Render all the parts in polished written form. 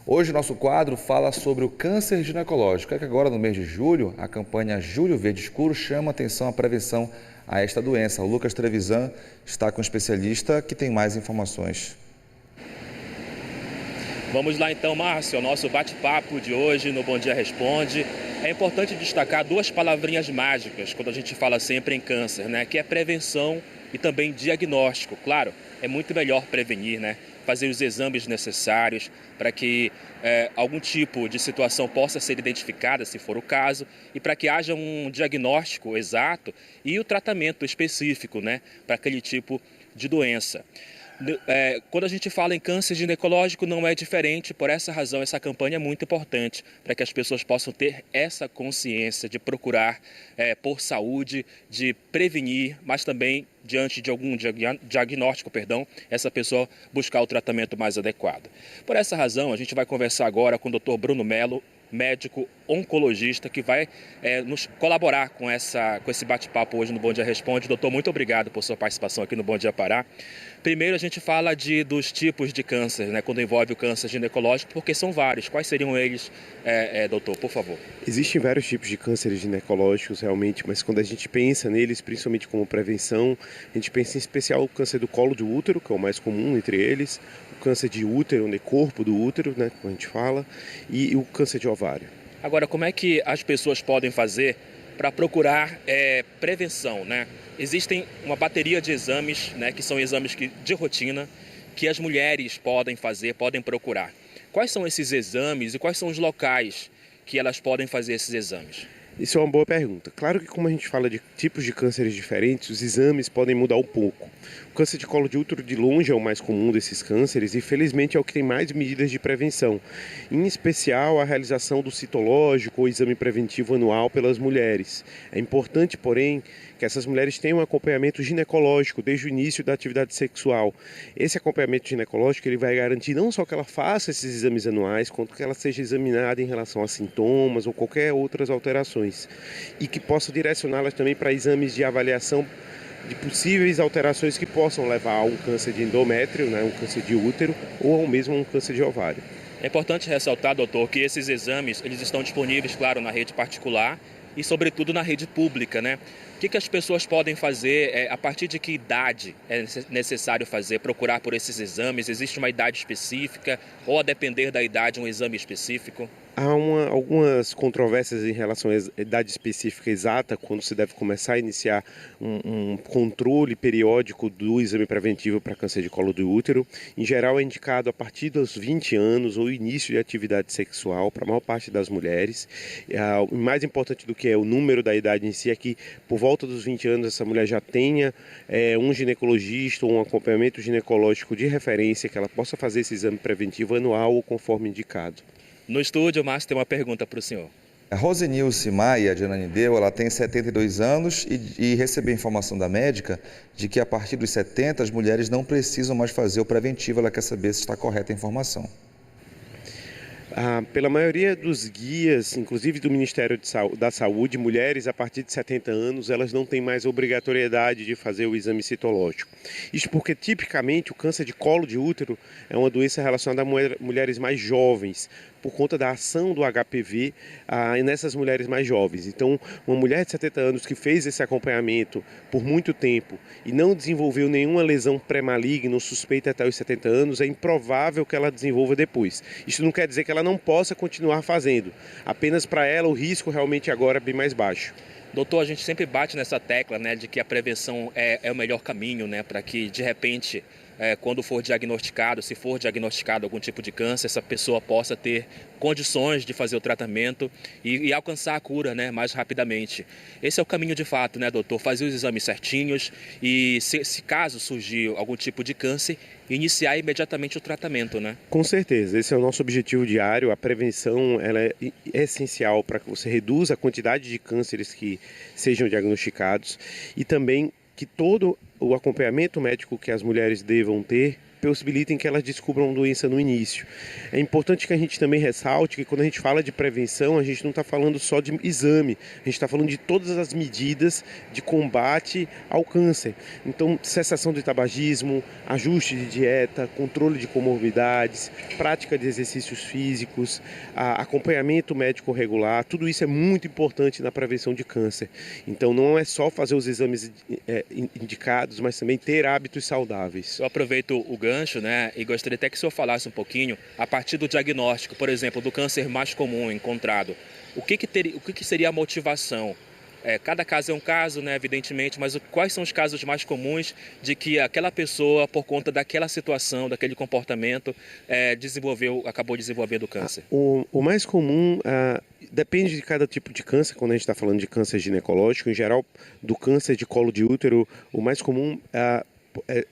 Hoje o nosso quadro fala sobre o câncer ginecológico. É que agora no mês de julho, a campanha Julho Verde Escuro chama atenção à prevenção a esta doença. O Lucas Trevisan está com um especialista que tem mais informações. Vamos lá então, Márcio, ao nosso bate-papo de hoje no Bom Dia Responde. É importante destacar duas palavrinhas mágicas quando a gente fala sempre em câncer, né? Que é prevenção e também diagnóstico. Claro, é muito melhor prevenir, né? Fazer os exames necessários para que algum tipo de situação possa ser identificada, se for o caso, e para que haja um diagnóstico exato e o tratamento específico, né? Para aquele tipo de doença. Quando a gente fala em câncer ginecológico não é diferente, por essa razão essa campanha é muito importante para que as pessoas possam ter essa consciência de procurar por saúde, de prevenir, mas também diante de algum diagnóstico, essa pessoa buscar o tratamento mais adequado. Por essa razão a gente vai conversar agora com o Dr. Bruno Melo, médico oncologista, que vai nos colaborar com esse bate-papo hoje no Bom Dia Responde. Doutor, muito obrigado por sua participação aqui no Bom Dia Pará. Primeiro a gente fala dos tipos de câncer, né, quando envolve o câncer ginecológico, porque são vários. Quais seriam eles, doutor, por favor? Existem vários tipos de cânceres ginecológicos realmente, mas quando a gente pensa neles, principalmente como prevenção, a gente pensa em especial o câncer do colo do útero, que é o mais comum entre eles, o câncer de útero, né, corpo do útero, né, como a gente fala, e o câncer de ovário. Agora, como é que as pessoas podem fazer para procurar prevenção, né? Existem uma bateria de exames, né, que são exames de rotina, que as mulheres podem fazer, podem procurar. Quais são esses exames e quais são os locais que elas podem fazer esses exames? Isso é uma boa pergunta. Claro que como a gente fala de tipos de cânceres diferentes, os exames podem mudar um pouco. O câncer de colo de útero de longe é o mais comum desses cânceres e felizmente é o que tem mais medidas de prevenção. Em especial a realização do citológico ou exame preventivo anual pelas mulheres. É importante, porém, que essas mulheres tenham um acompanhamento ginecológico desde o início da atividade sexual. Esse acompanhamento ginecológico ele vai garantir não só que ela faça esses exames anuais, quanto que ela seja examinada em relação a sintomas ou qualquer outras alterações. E que possa direcioná-las também para exames de avaliação de possíveis alterações que possam levar a um câncer de endométrio, né, um câncer de útero ou ao mesmo um câncer de ovário. É importante ressaltar, doutor, que esses exames eles estão disponíveis, claro, na rede particular e, sobretudo, na rede pública, né? O que as pessoas podem fazer, a partir de que idade é necessário procurar por esses exames? Existe uma idade específica ou, a depender da idade, um exame específico? Há algumas controvérsias em relação à idade específica exata, quando se deve começar a iniciar um controle periódico do exame preventivo para câncer de colo do útero. Em geral, é indicado a partir dos 20 anos ou início de atividade sexual para a maior parte das mulheres. O mais importante do que é o número da idade em si é que, por volta dos 20 anos, essa mulher já tenha um ginecologista ou um acompanhamento ginecológico de referência, que ela possa fazer esse exame preventivo anual ou conforme indicado. No estúdio, o Márcio tem uma pergunta para o senhor. A Rosenilce Maia de Ananindeua, ela tem 72 anos e recebeu informação da médica de que a partir dos 70 as mulheres não precisam mais fazer o preventivo. Ela quer saber se está correta a informação. Pela maioria dos guias, inclusive do Ministério da Saúde, mulheres a partir de 70 anos, elas não têm mais obrigatoriedade de fazer o exame citológico. Isso porque, tipicamente, o câncer de colo de útero é uma doença relacionada a mulheres mais jovens, por conta da ação do HPV nessas mulheres mais jovens. Então, uma mulher de 70 anos que fez esse acompanhamento por muito tempo e não desenvolveu nenhuma lesão pré-maligna ou suspeita até os 70 anos, é improvável que ela desenvolva depois. Isso não quer dizer que ela não possa continuar fazendo, apenas para ela o risco realmente agora é bem mais baixo. Doutor, a gente sempre bate nessa tecla, né, de que a prevenção é o melhor caminho, né, para que, de repente, quando for diagnosticado, se for diagnosticado algum tipo de câncer, essa pessoa possa ter condições de fazer o tratamento e alcançar a cura, né, mais rapidamente. Esse é o caminho de fato, né, doutor? Fazer os exames certinhos e, se caso surgir algum tipo de câncer, iniciar imediatamente o tratamento, né? Com certeza, esse é o nosso objetivo diário. A prevenção ela é essencial para que você reduza a quantidade de cânceres que sejam diagnosticados e também que todo o acompanhamento médico que as mulheres devam ter possibilitem que elas descubram a doença no início. É importante que a gente também ressalte que quando a gente fala de prevenção, a gente não está falando só de exame, a gente está falando de todas as medidas de combate ao câncer. Então, cessação do tabagismo, ajuste de dieta, controle de comorbidades, prática de exercícios físicos, acompanhamento médico regular, tudo isso é muito importante na prevenção de câncer. Então, não é só fazer os exames indicados, mas também ter hábitos saudáveis. Eu aproveito o gancho, né, e gostaria até que o senhor falasse um pouquinho, a partir do diagnóstico, por exemplo, do câncer mais comum encontrado, o que seria a motivação? Cada caso é um caso, né, evidentemente, mas quais são os casos mais comuns de que aquela pessoa, por conta daquela situação, daquele comportamento, acabou desenvolvendo câncer? O mais comum depende de cada tipo de câncer. Quando a gente está falando de câncer ginecológico, em geral, do câncer de colo de útero, o mais comum é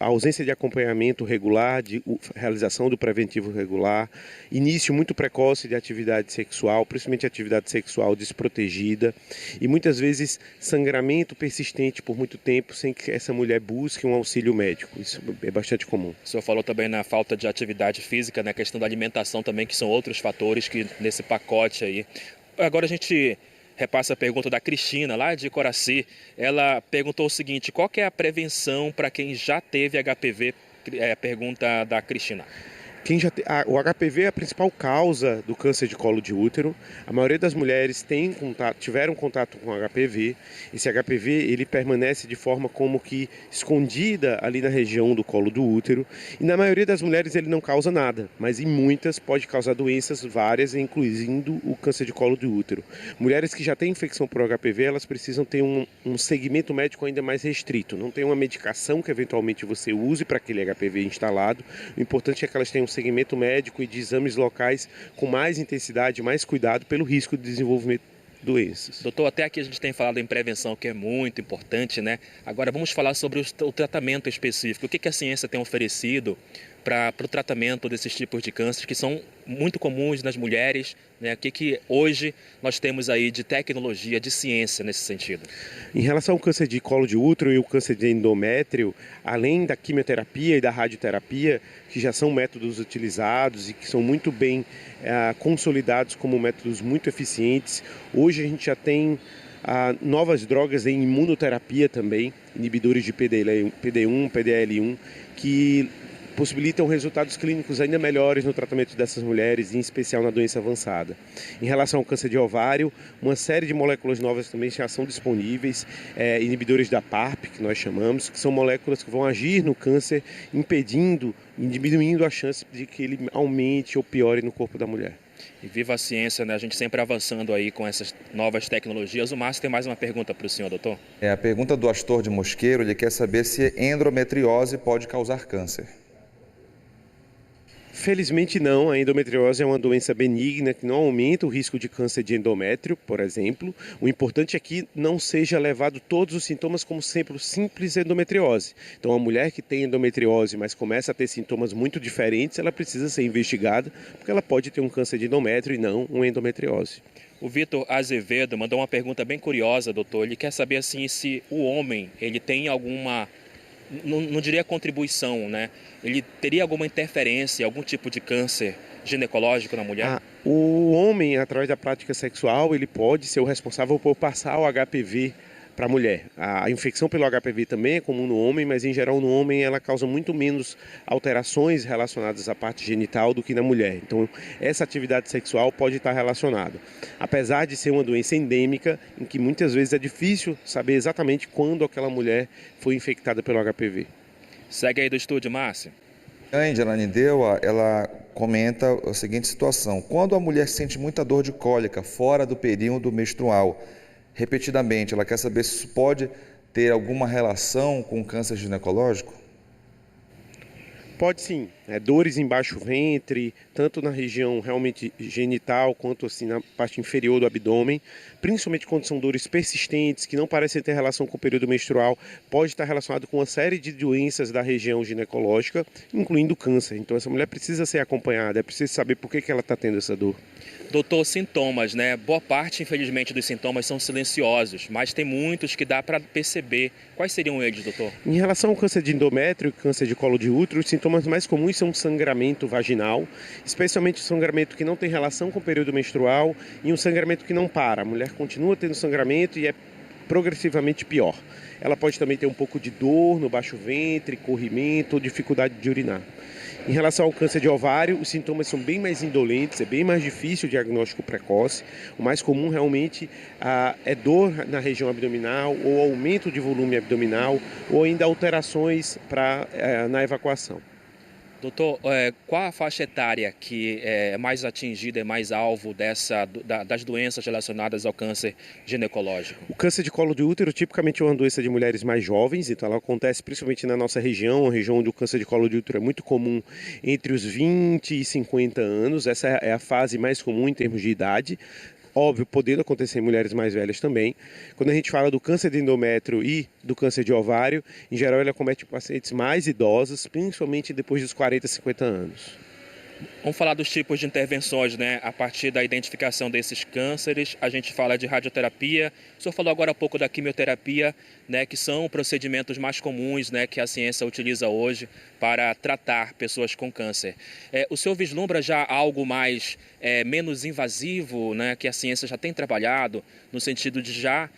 a ausência de acompanhamento regular, de realização do preventivo regular, início muito precoce de atividade sexual, principalmente atividade sexual desprotegida, e muitas vezes sangramento persistente por muito tempo sem que essa mulher busque um auxílio médico. Isso é bastante comum. O senhor falou também na falta de atividade física, na questão da alimentação também, que são outros fatores que nesse pacote aí. Agora a gente repassa a pergunta da Cristina, lá de Coraci. Ela perguntou o seguinte: qual que é a prevenção para quem já teve HPV? Pergunta da Cristina. O HPV é a principal causa do câncer de colo de útero. A maioria das mulheres tiveram contato com HPV. Esse HPV ele permanece de forma como que escondida ali na região do colo do útero. E na maioria das mulheres ele não causa nada, mas em muitas pode causar doenças várias, incluindo o câncer de colo do útero. Mulheres que já têm infecção por HPV, elas precisam ter um segmento médico ainda mais restrito. Não tem uma medicação que eventualmente você use para aquele HPV instalado. O importante é que elas tenham segmento médico e de exames locais com mais intensidade, mais cuidado pelo risco de desenvolvimento de doenças. Doutor, até aqui a gente tem falado em prevenção, que é muito importante, né? Agora vamos falar sobre o tratamento específico. O que a ciência tem oferecido para o tratamento desses tipos de cânceres que são muito comuns nas mulheres, né? O que hoje nós temos aí de tecnologia, de ciência nesse sentido? Em relação ao câncer de colo de útero e o câncer de endométrio, além da quimioterapia e da radioterapia, que já são métodos utilizados e que são muito bem consolidados como métodos muito eficientes, hoje a gente já tem novas drogas em imunoterapia também, inibidores de PD1, PDL1, que possibilitam resultados clínicos ainda melhores no tratamento dessas mulheres, em especial na doença avançada. Em relação ao câncer de ovário, uma série de moléculas novas também já são disponíveis, inibidores da PARP, que nós chamamos, que são moléculas que vão agir no câncer, impedindo e diminuindo a chance de que ele aumente ou piore no corpo da mulher. E viva a ciência, né? A gente sempre avançando aí com essas novas tecnologias. O Márcio tem mais uma pergunta para o senhor, doutor. A pergunta do Astor de Mosqueiro, ele quer saber se endometriose pode causar câncer. Felizmente não, a endometriose é uma doença benigna que não aumenta o risco de câncer de endométrio, por exemplo. O importante é que não seja levado todos os sintomas como sempre simples endometriose. Então a mulher que tem endometriose, mas começa a ter sintomas muito diferentes, ela precisa ser investigada, porque ela pode ter um câncer de endométrio e não uma endometriose. O Vitor Azevedo mandou uma pergunta bem curiosa, doutor. Ele quer saber assim, se o homem ele tem alguma, não diria contribuição, né? Ele teria alguma interferência, algum tipo de câncer ginecológico na mulher? O homem, através da prática sexual, ele pode ser o responsável por passar o HPV para a mulher. A infecção pelo HPV também é comum no homem, mas em geral no homem ela causa muito menos alterações relacionadas à parte genital do que na mulher. Então essa atividade sexual pode estar relacionada. Apesar de ser uma doença endêmica, em que muitas vezes é difícil saber exatamente quando aquela mulher foi infectada pelo HPV. Segue aí do estúdio, Márcio. A Angela Nindeua, ela comenta a seguinte situação: quando a mulher sente muita dor de cólica fora do período menstrual, repetidamente, ela quer saber se isso pode ter alguma relação com câncer ginecológico? Pode sim. dores em baixo ventre, tanto na região realmente genital quanto assim na parte inferior do abdômen, principalmente quando são dores persistentes, que não parecem ter relação com o período menstrual, pode estar relacionado com uma série de doenças da região ginecológica, incluindo câncer. Então essa mulher precisa ser acompanhada, é preciso saber por que ela está tendo essa dor. Doutor, sintomas, né? Boa parte, infelizmente, dos sintomas são silenciosos, mas tem muitos que dá para perceber. Quais seriam eles, doutor? Em relação ao câncer de endométrio e câncer de colo de útero, os sintomas mais comuns são sangramento vaginal, especialmente o sangramento que não tem relação com o período menstrual e um sangramento que não para. A mulher continua tendo sangramento e é progressivamente pior. Ela pode também ter um pouco de dor no baixo ventre, corrimento ou dificuldade de urinar. Em relação ao câncer de ovário, os sintomas são bem mais indolentes, é bem mais difícil o diagnóstico precoce. O mais comum realmente é dor na região abdominal ou aumento de volume abdominal ou ainda alterações na evacuação. Doutor, qual a faixa etária que é mais atingida, é mais alvo das doenças relacionadas ao câncer ginecológico? O câncer de colo de útero tipicamente é uma doença de mulheres mais jovens, então ela acontece principalmente na nossa região, a região onde o câncer de colo de útero é muito comum entre os 20 e 50 anos, essa é a fase mais comum em termos de idade. Óbvio, podendo acontecer em mulheres mais velhas também. Quando a gente fala do câncer de endométrio e do câncer de ovário, em geral ele acomete pacientes mais idosos, principalmente depois dos 40, 50 anos. Vamos falar dos tipos de intervenções, né? A partir da identificação desses cânceres, a gente fala de radioterapia. O senhor falou agora há pouco da quimioterapia, né? Que são procedimentos mais comuns, né? Que a ciência utiliza hoje para tratar pessoas com câncer. O senhor vislumbra já algo mais menos invasivo, né? Que a ciência já tem trabalhado no sentido de já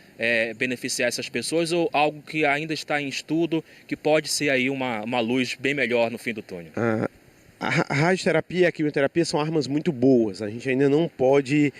beneficiar essas pessoas, ou algo que ainda está em estudo, que pode ser aí uma luz bem melhor no fim do túnel? A radioterapia e a quimioterapia são armas muito boas, a gente ainda não pode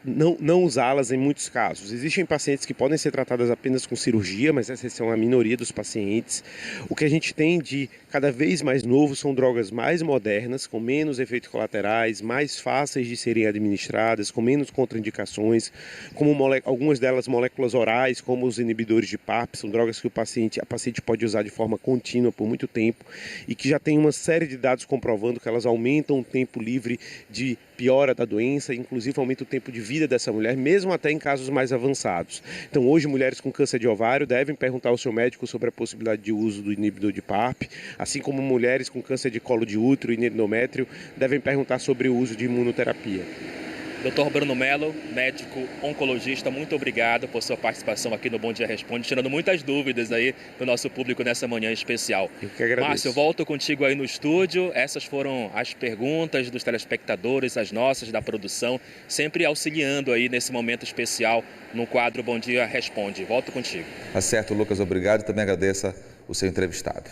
não usá-las em muitos casos. Existem pacientes que podem ser tratadas apenas com cirurgia, mas essa é a minoria dos pacientes. O que a gente tem de cada vez mais novo são drogas mais modernas, com menos efeitos colaterais, mais fáceis de serem administradas, com menos contraindicações, como algumas delas moléculas orais, como os inibidores de PARP, são drogas que a paciente pode usar de forma contínua por muito tempo e que já tem uma série de dados comprovando que elas aumentam o tempo livre de piora da doença, inclusive aumenta o tempo de vida dessa mulher, mesmo até em casos mais avançados. Então hoje mulheres com câncer de ovário devem perguntar ao seu médico sobre a possibilidade de uso do inibidor de PARP, assim como mulheres com câncer de colo de útero e endométrio devem perguntar sobre o uso de imunoterapia. Dr. Bruno Mello, médico oncologista, muito obrigado por sua participação aqui no Bom Dia Responde, tirando muitas dúvidas aí do nosso público nessa manhã especial. Eu que agradeço. Márcio, eu volto contigo aí no estúdio. Essas foram as perguntas dos telespectadores, as nossas, da produção, sempre auxiliando aí nesse momento especial no quadro Bom Dia Responde. Volto contigo. Tá certo, Lucas, obrigado e também agradeço o seu entrevistado.